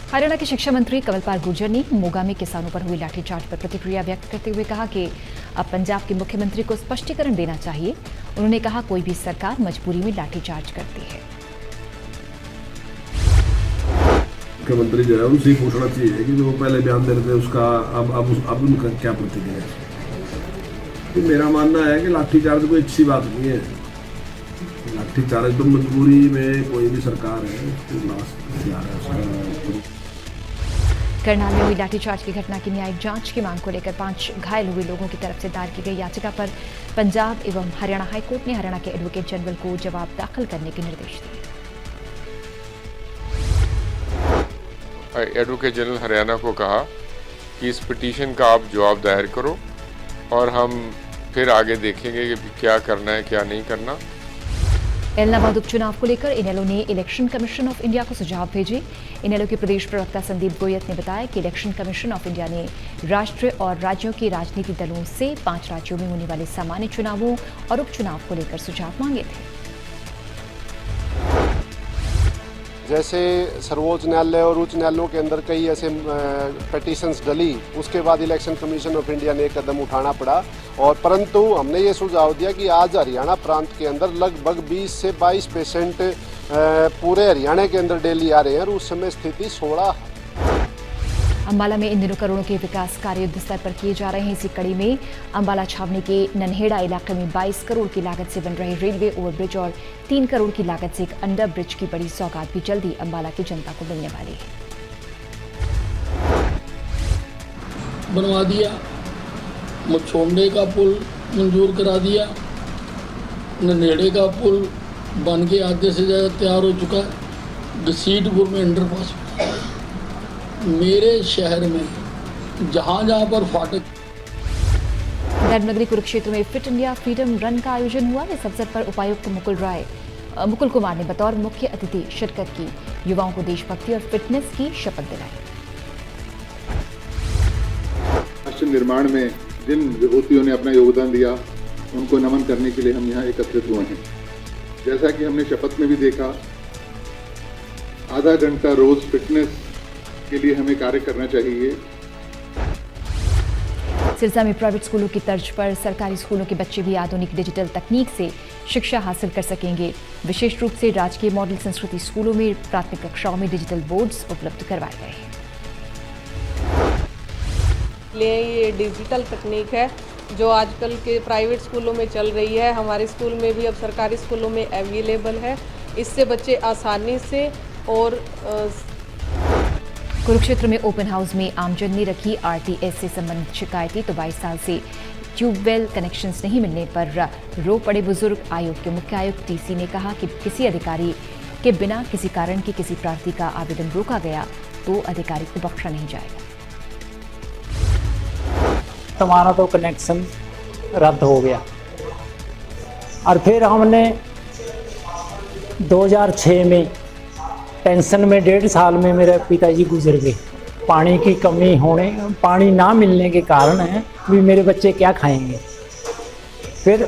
हरियाणा के शिक्षा मंत्री कंवरपाल गुर्जर ने मोगा में किसानों पर हुई लाठीचार्ज पर प्रतिक्रिया व्यक्त करते हुए कहा कि अब पंजाब के मुख्यमंत्री को स्पष्टीकरण देना चाहिए। उन्होंने कहा, कोई भी सरकार मजबूरी में लाठीचार्ज करती है। मुख्यमंत्री जो है उनसे पूछना चाहिए कि जो पहले बयान दे रहे थे उसका अब उनका क्या प्रतिक्रिया है। तो मेरा मानना है कि लाठीचार्ज कोई अच्छी बात नहीं है। लाठीचार्ज तो मजबूरी में कोई भी सरकार है करनाल में हुई लाठीचार्ज की घटना की न्यायिक जांच की मांग को लेकर 5 घायल हुए लोगों की तरफ से दायर की गई याचिका पर पंजाब एवं हरियाणा हाईकोर्ट ने हरियाणा के एडवोकेट जनरल को जवाब दाखिल करने के निर्देश दिए। एडवोकेट जनरल हरियाणा को कहा कि इस पिटीशन का आप जवाब दायर करो और हम फिर आगे देखेंगे कि क्या करना है क्या नहीं करना। इलाहाबाद उपचुनाव को लेकर इनेलो ने इलेक्शन कमीशन ऑफ इंडिया को सुझाव भेजे। इनेलो के प्रदेश प्रवक्ता संदीप गोयत ने बताया कि इलेक्शन कमीशन ऑफ इंडिया ने राष्ट्र और राज्यों के राजनीतिक दलों से 5 राज्यों में होने वाले सामान्य चुनावों और उपचुनाव को लेकर सुझाव मांगे थे। जैसे सर्वोच्च न्यायालय और उच्च न्यायालयों के अंदर कई ऐसे पिटीशंस डली, उसके बाद इलेक्शन कमीशन ऑफ इंडिया ने एक कदम उठाना पड़ा और परंतु हमने ये सुझाव दिया कि आज हरियाणा प्रांत के अंदर लगभग 20 से 22% पूरे हरियाणा के अंदर डेली आ रहे हैं और उस समय स्थिति 16। अंबाला में इन दिनों करोड़ों के विकास कार्य युद्ध स्तर पर किए जा रहे हैं। इसी कड़ी में अंबाला छावनी के नन्हेड़ा इलाके में 22 करोड़ की लागत से बन रहे रेलवे ओवरब्रिज और 3 करोड़ की लागत से एक अंडर ब्रिज की बड़ी सौगात भी जल्दी अंबाला की जनता को मिलने वाली है। बनवा दिया, मछोंडे का पुल मंजूर करा दिया, नन्हेड़े का पुल बन के आधे से ज़्यादा तैयार हो चुका है। घसीटपुर में अंडरपास, मेरे शहर में जहां पर फाटक। धर्मनगरी कुरुक्षेत्र में फिट इंडिया फ्रीडम रन का आयोजन हुआ। इस अवसर पर उपायुक्त मुकुल कुमार ने बतौर मुख्य अतिथि शिरकत की, युवाओं को देशभक्ति और फिटनेस की शपथ दिलाई। राष्ट्र निर्माण में जिन विभूतियों ने अपना योगदान दिया उनको नमन करने के लिए हम यहाँ एकत्रित हुए हैं। जैसा कि हमने शपथ में भी देखा, आधा घंटा रोज फिटनेस के लिए हमें कार्य करना चाहिए। सिरसा में प्राइवेट स्कूलों की तर्ज पर सरकारी स्कूलों के बच्चे भी आधुनिक डिजिटल तकनीक से शिक्षा हासिल कर सकेंगे। विशेष रूप से राजकीय मॉडल संस्कृति स्कूलों में प्राथमिक कक्षाओं में डिजिटल बोर्ड्स उपलब्ध करवाए गए हैं। ये डिजिटल तकनीक है जो आजकल के प्राइवेट स्कूलों में चल रही है, हमारे स्कूल में भी अब सरकारी स्कूलों में अवेलेबल है। इससे बच्चे आसानी से और कुरुक्षेत्र में ओपन हाउस में आमजन ने रखी आरटीएस से संबंधित शिकायतें। तो 22 साल से ट्यूबवेल कनेक्शंस नहीं मिलने पर रो पड़े बुजुर्ग। आयोग के मुख्य आयुक्त टीसी ने कहा कि किसी अधिकारी के बिना किसी कारण की किसी प्रार्थी का आवेदन रोका गया तो अधिकारी को बख्शा नहीं जाएगा। हमारा तो कनेक्शन रद्द हो गया और फिर हमने 2006 में पेंशन में 1.5 साल में मेरे पिताजी गुजर गए। पानी की कमी होने, पानी ना मिलने के कारण है भी मेरे बच्चे क्या खाएंगे। फिर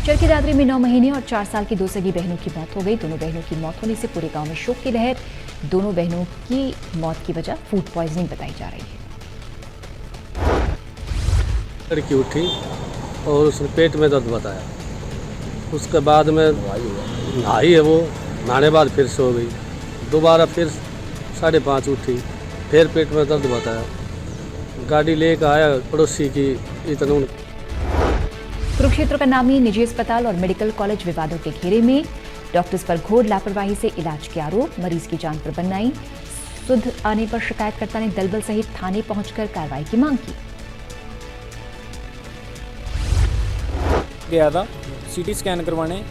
चरखी दादरी में 9 महीने और 4 साल की 2 सगी बहनों की मौत हो गई। दोनों बहनों की मौत होने से पूरे गांव में शोक की लहर। दोनों बहनों की मौत की वजह फूड पॉइजनिंग बताई जा रही है। लड़की उठी और उसने पेट में दर्द बताया। उसके बाद में नहाई है, वो नहाने बाद फिर सो गई। दोबारा फिर 5:30 उठी, फिर पेट में दर्द बताया। गाड़ी लेकर आया पड़ोसी की इतना। कुरुक्षेत्र का नामी निजी अस्पताल और मेडिकल कॉलेज विवादों के घेरे में। डॉक्टर्स पर घोर लापरवाही से इलाज के आरोप, मरीज की जान पर बनाई। सुध आने पर शिकायतकर्ता ने दलबल सहित थाने पहुंचकर कार्रवाई की मांग की। गया था सीटी स्कैन करवाने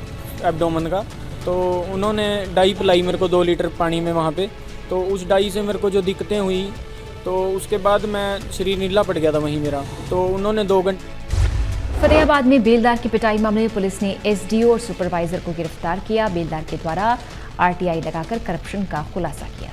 एब्डोमेन का, तो उन्होंने डाई पिलाई मेरे को 2 लीटर पानी में वहाँ पे। तो उस डाई से मेरे को जो दिक्कतें हुई तो उसके बाद मैं शरीर नीला पड़ गया था वहीं मेरा। तो उन्होंने 2 घंटे। फतेहाबाद में बेलदार की पिटाई मामले में पुलिस ने एसडीओ और सुपरवाइजर को गिरफ्तार किया। बेलदार के द्वारा आरटीआई लगाकर करप्शन का खुलासा किया।